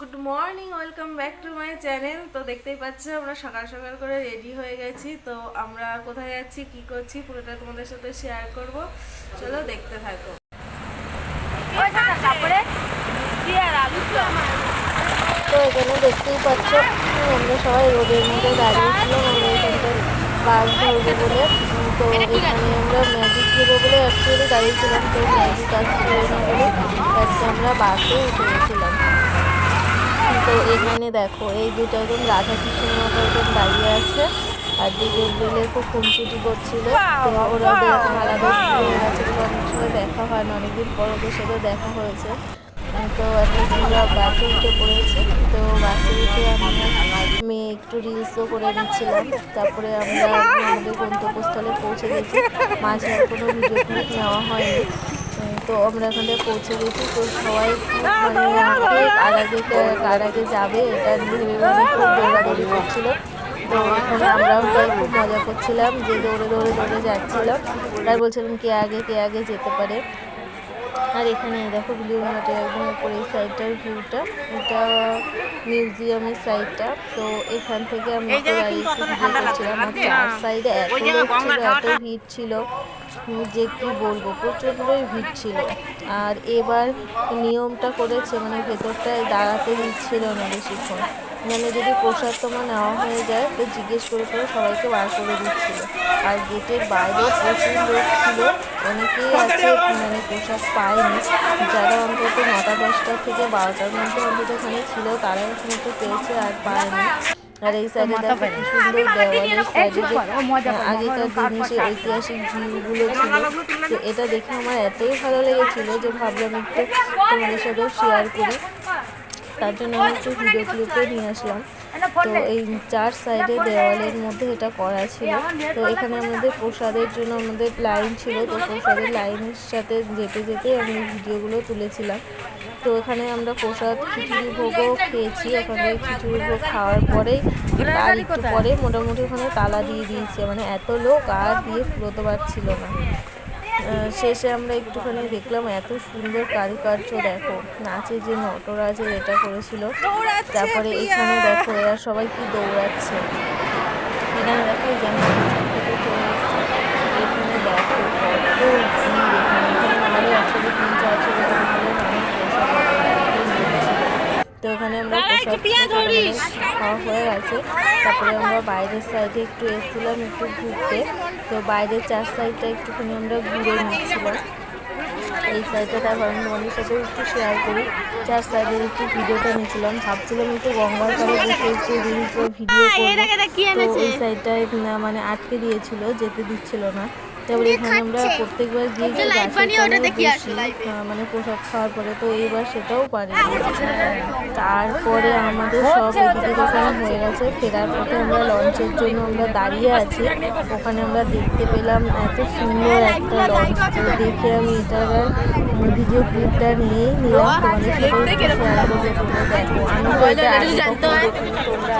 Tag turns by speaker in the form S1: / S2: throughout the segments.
S1: Good morning, welcome back to my channel. তো দেখতেই পাচ্ছ আমরা সকাল সকাল করে রেডি হয়ে গেছি। তো আমরা কোথায় যাচ্ছি, কি করছি, পুরোটা তোমাদের সাথে শেয়ার করব। চলো দেখতে থাকো। তো এখানে দেখতেই পাচ্ছ আমরা সবাই রোডের মধ্যে দাঁড়িয়েছিলাম। আমরা এখানটায় বাস ধরবো বলে, তো এখানে আমরা ম্যাজিক দেবো বলে অ্যাকচুয়ালি দাঁড়িয়েছিলাম। তো ম্যাজিক আসছিল না বলে আজকে আমরা বাসে উঠে গেছিলাম। তো এখানে দেখো এই দুটো একদম রাধা কৃষ্ণের মতো একদম দাঁড়িয়ে আছে, আর দিকে বেলে খুব খুনসুটি করছিল। তো ওরা এরকম আলাদা আছে, অনেক সময় দেখা হয় না, অনেকদিন পর ওদের সাথে দেখা হয়েছে। তো এখন আমরা বাসে উঠে পড়েছি। তো বাসে উঠে আমরা মেয়ে একটু রিলসও করে নিচ্ছিলাম। তারপরে আমরা আমাদের গন্তব্যস্থলে পৌঁছে গেছি। মাঝে আর কোনো ভিডিও ক্লিপ নেওয়া হয়নি। তো আমরা এখানে পৌঁছে গেছি। তো সবাই মানে কার আগে যাবে এটা ভেবে খুব দৌড়াদৌড়ি করছিল। তো এখানে আমরাও তাই খুব মজা করছিলাম যে দৌড়ে দৌড়ে দৌড়ে যাচ্ছিলাম, তাই বলছিলাম কে আগে যেতে পারে। আর এখানে দেখো ব্লু মাঠে একদম উপরে এই সাইডটার ভিউটা, এটা মিউজিয়ামের সাইডটা। তো এখান থেকে আমি দাঁড়িয়ে করছিলাম। আর চার সাইডে এত লোক ছিল, এত ভিড় ছিল যে কি বলবো, প্রচণ্ডই ভিড় ছিল। আর এবার নিয়মটা করেছে মানে ভেতরটায় দাঁড়াতে দিচ্ছিল না বেশিক্ষণ, মানে যদি প্রসাদ তোমার নেওয়া হয়ে যায় তো জিজ্ঞেস করে সবাইকে বার করে দিচ্ছিল। আর গেটের বাইরে প্রচুর লোক ছিল, অনেকেই আছে মানে প্রসাদ পায়নি। যারা অন্তত 9টা 10টা থেকে 12টার মধ্যে অন্তত ওখানে ছিল তারা এখানে তো পেয়েছে, আর পায়নি। আর এই সাইডে দেখো কি সুন্দর দেওয়ালের সাইডে যে আগেকার দিনে সেই ঐতিহাসিক ভিউগুলো ছিল। তো এটা দেখে আমার এতই ভালো লেগেছিল যে ভাবলাম একটু তোমাদের সাথেও শেয়ার করি, তার জন্য আমি একটু ভিডিও ক্লিপে নিয়ে আসলাম। তো এই চার সাইডে দেওয়ালের মধ্যে এটা করা ছিল। তো এখানে আমাদের প্রসাদের জন্য আমাদের লাইন ছিল, তো প্রসাদের লাইনের সাথে যেতে যেতে আমি ভিডিওগুলো তুলেছিলাম। তো এখানে আমরা প্রসাদ খিচুড়ি ভোগও খেয়েছি। ওখানে খিচুড়ি ভোগ খাওয়ার পরেই আর একটু পরে মোটামুটি ওখানে তালা দিয়ে দিয়েছে, মানে এত লোক আর দিয়ে ফুরোতে পারছিল না। শেষে আমরা একটুখানি দেখলাম এত সুন্দর কারুকার্য, দেখো নাচে যে নটরাজের এটা করেছিল। তারপরে এখানে দেখো এরা সবাই কি দৌড়াচ্ছে, এখানে দেখো যেমন থেকে চলে এসছে। এখানে দেখো কত ভিড়, এখানে আমারও একসাথে 3-4 ছিল। তো এখানে আমরা খাওয়া হয়ে গেছে। তারপরে আমরা বাইরের সাইডে একটু এসেছিলাম একটু ঘুরতে। তো বাইরের চার সাইডটা একটুখানি আমরা ঘুরে নিচ্ছিলাম। এই সাইডটা তারপর আমি তোমাদের সাথে একটু শেয়ার করি। চার সাইডের একটু ভিডিওটা নিয়েছিলাম, ভাবছিলাম একটু গঙ্গার পাড়ে বসে একটু রিলস ও ভিডিও করবো। তো এই সাইডটায় মানে আটকে দিয়েছিল, যেতে দিচ্ছিল না। তারপরে এখানে আমরা প্রত্যেকবার গিয়ে মানে প্রসাদ খাওয়ার পরে, তো এইবার সেটাও পারি। তারপরে আমাদের সব এদিকে দোকান হয়ে গেছে। ফেরার পথে আমরা লঞ্চের জন্য আমরা দাঁড়িয়ে আছি। ওখানে আমরা দেখতে পেলাম এত সুন্দর একটা লঞ্চ। তো দেখে আমি এটার ভিডিও ক্লিপটা নিয়েই নিলাম, তোমাদের সাথে শেয়ার করবো। তোমরা দেখো, আমি তো এটা আগে কখনো দেখিনি, তোমরা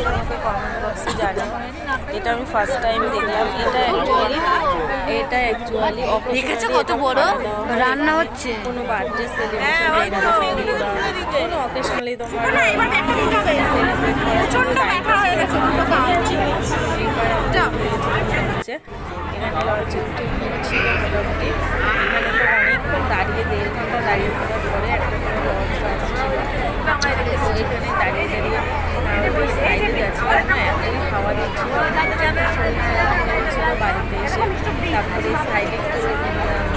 S1: আমাকে কমেন্ট বক্সে জানাও। এটা আমি ফার্স্ট টাইম দেখলাম। এটা অ্যাকচুয়ালি
S2: দেখেছো কত বড় রান্না হচ্ছে,
S1: কোনো বার্থডে সেলিব্রেশন কোনো অকেশনালি তোমার হচ্ছে। এখানে লঞ্চে উঠে ছিল মোটামুটি। এখানে তো অনেকক্ষণ দাঁড়িয়ে 1.5 ঘন্টা দাঁড়িয়ে থাকার পরে একটা করে লঞ্চ আসছিল। এখানে দাঁড়িয়ে সাইডে যাচ্ছিলাম না, এতই খাওয়া দিচ্ছিল, শরীর খারাপ হয়েছিল বাড়িতে এসে। তারপরে সাইডে একটু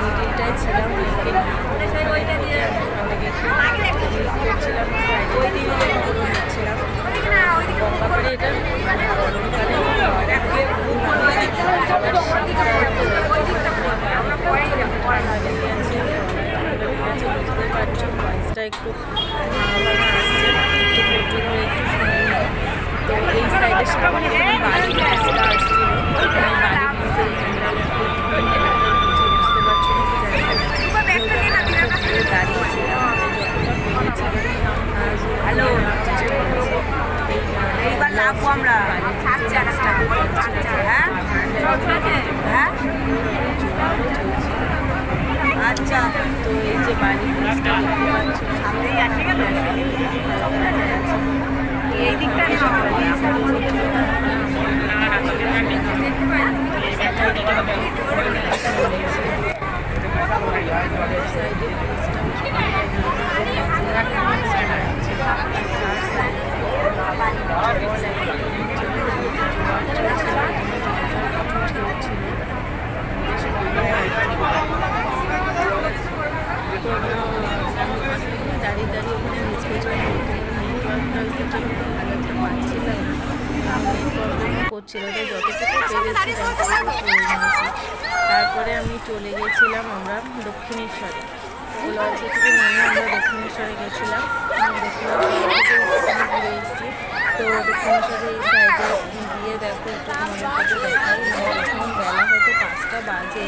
S1: মিডিলটায় ছিলাম, ওখান থেকে একটু ইউজ করছিলাম, সাইডে নিচ্ছিলাম। গঙ্গাপাড়ে এটা বুঝতে পারছো ভয়েসটা একটু আসছে, একটু ধৈর্য ধরে একটু শুনে নিও। তো এই সাইডের সামনে বাড়ি রাস্তা আসছিল, বাড়ি নিচে বুঝতে পারছো দাঁড়িয়েছিলাম। হ্যালো আমরা আচ্ছা। তো এই যে বাড়ি সামনেই আসে গেল।
S3: পেরেছি তারপরে আমি চলে গেছিলাম আমরা দক্ষিণেশ্বরে। তো লঞ্চে থেকে নেমে আমরা দক্ষিণেশ্বরে গেছিলাম। দক্ষিণেশ্বরে ঘুরে এসেছি। তো দক্ষিণেশ্বরে এই সাইডে গিয়ে দেখো একটু তোমাদের সাথে দেখাই। এখন বেলা হয়তো 5টা বাজে।